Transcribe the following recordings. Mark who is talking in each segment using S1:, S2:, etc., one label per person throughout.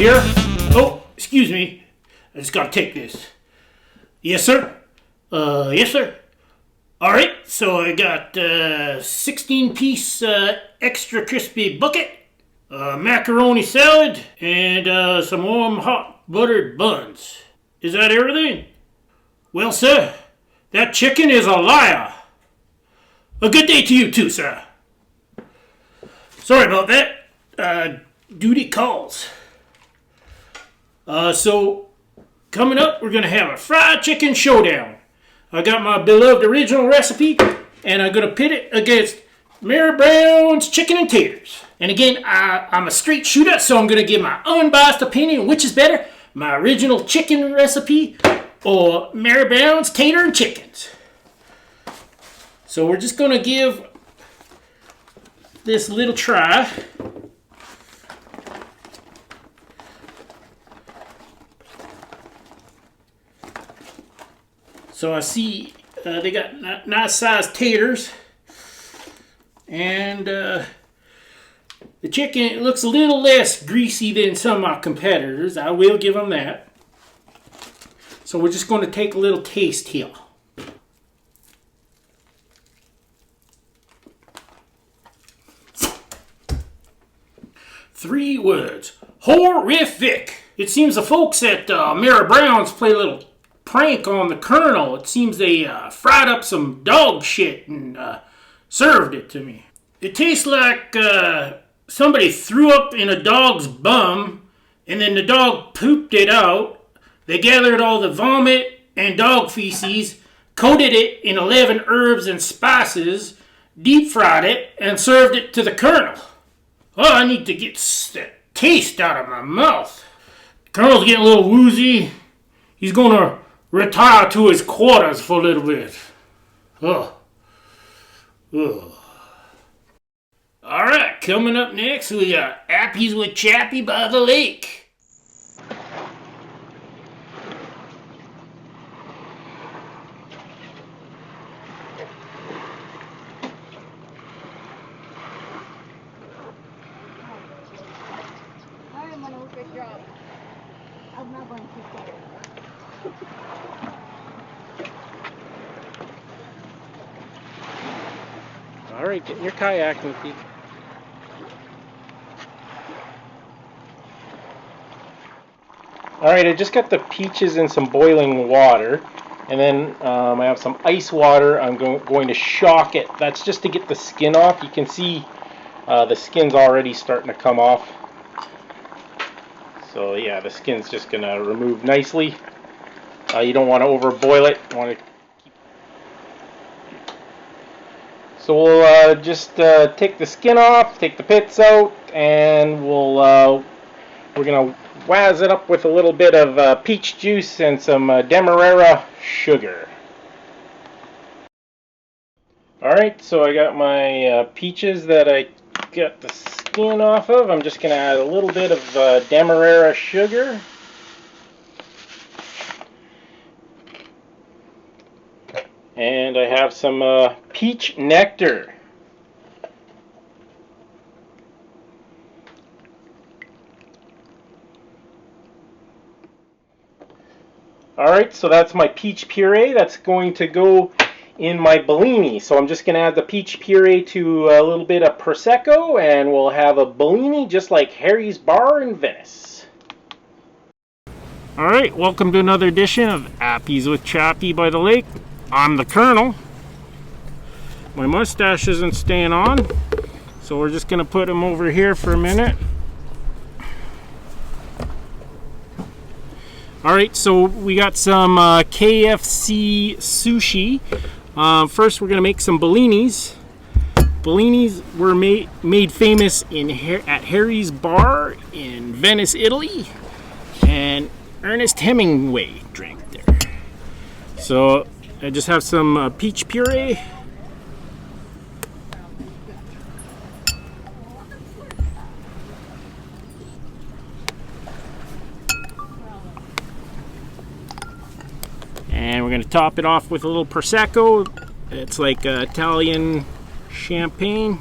S1: here. Oh, excuse me. I just gotta take this. Yes, sir. Yes, sir. All right, so I got 16-piece extra crispy bucket, macaroni salad, and some warm hot buttered buns. Is that everything? Well, sir, that chicken is a liar. A good day to you too, sir. Sorry about that. Duty calls. So, coming up, we're going to have a fried chicken showdown. I got my beloved original recipe, and I'm going to pit it against Mary Brown's chicken and taters. And again, I'm a straight shooter, so I'm going to give my unbiased opinion, which is better, my original chicken recipe or Mary Brown's tater and chickens. So we're just going to give this little try. So I see they got nice sized taters, and the chicken looks a little less greasy than some of my competitors. I will give them that. So we're just going to take a little taste here. Three words: horrific. It seems the folks at Mary Brown's play a little prank on the Colonel. It seems they fried up some dog shit and served it to me. It tastes like somebody threw up in a dog's bum, and then the dog pooped it out. They gathered all the vomit and dog feces, coated it in 11 herbs and spices, deep fried it, and served it to the Colonel. Oh, I need to get the taste out of my mouth. The Colonel's getting a little woozy. He's going to retire to his quarters for a little bit. Ugh. Alright, coming up next, we got Appies with Chappy by the lake.
S2: I'm not going to keep it.
S3: All right, get in your kayak, Mookie. All right, I just got the peaches in some boiling water, and then I have some ice water. I'm going to shock it. That's just to get the skin off. You can see the skin's already starting to come off. So yeah, the skin's just going to remove nicely. You don't want to overboil it. You want to So we'll just take the skin off, take the pits out, and we're gonna wazz it up with a little bit of peach juice and some demerara sugar. Alright, so I got my peaches that I got the skin off of. I'm just gonna add a little bit of demerara sugar. And I have some peach nectar. Alright, so that's my peach puree. That's going to go in my Bellini. So I'm just going to add the peach puree to a little bit of Prosecco, and we'll have a Bellini just like Harry's Bar in Venice. Alright, welcome to another edition of Appies with Chappy by the Lake. I'm the Colonel. My mustache isn't staying on, so we're just going to put him over here for a minute. Alright, so we got some KFC sushi. First we're going to make some Bellinis. Bellinis were made famous at Harry's Bar in Venice, Italy. And Ernest Hemingway drank there. So I just have some peach puree. And we're going to top it off with a little Prosecco. It's like Italian champagne.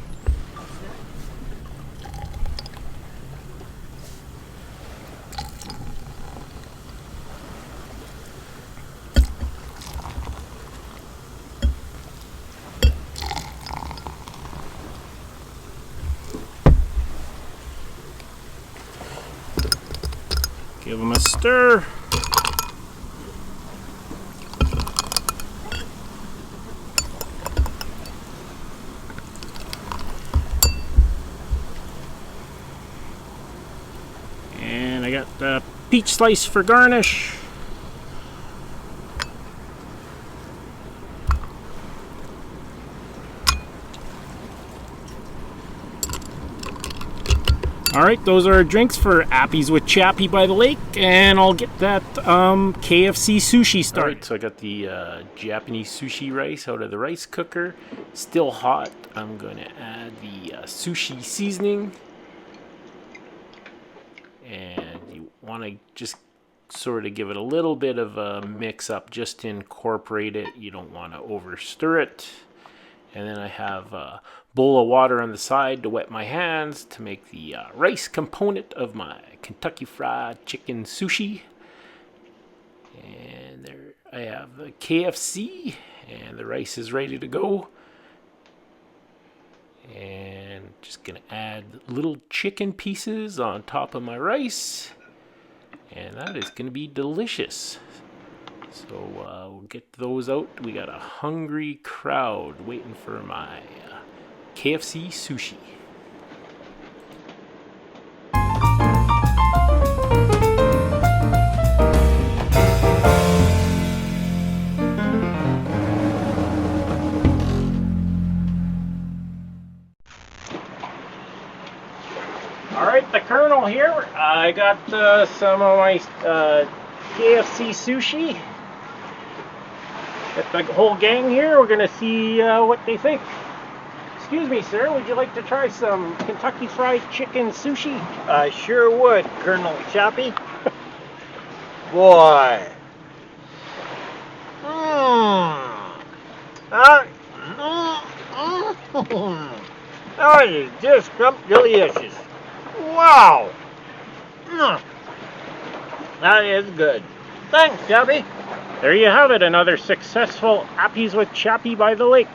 S3: Give them a stir. And I got the peach slice for garnish. Alright, those are our drinks for Appies with Chappy by the lake, and I'll get that KFC sushi started. Alright, so I got the Japanese sushi rice out of the rice cooker, still hot. I'm going to add the sushi seasoning, and you want to just sort of give it a little bit of a mix up just to incorporate it. You don't want to over stir it. And then I have a bowl of water on the side to wet my hands to make the rice component of my Kentucky Fried Chicken sushi. And there I have the KFC, and the rice is ready to go. And just gonna add little chicken pieces on top of my rice, and that is gonna be delicious. So we'll get those out. We got a hungry crowd waiting for my KFC sushi. Alright, the Colonel here. I got some of my KFC sushi. Got the whole gang here. We're going to see what they think. Excuse me, sir. Would you like to try some Kentucky Fried Chicken sushi?
S4: I sure would, Colonel Chappy. Boy. That is just delicious. Wow. That is good. Thanks, Chappy.
S3: There you have it, another successful Appies with Chappy by the lake.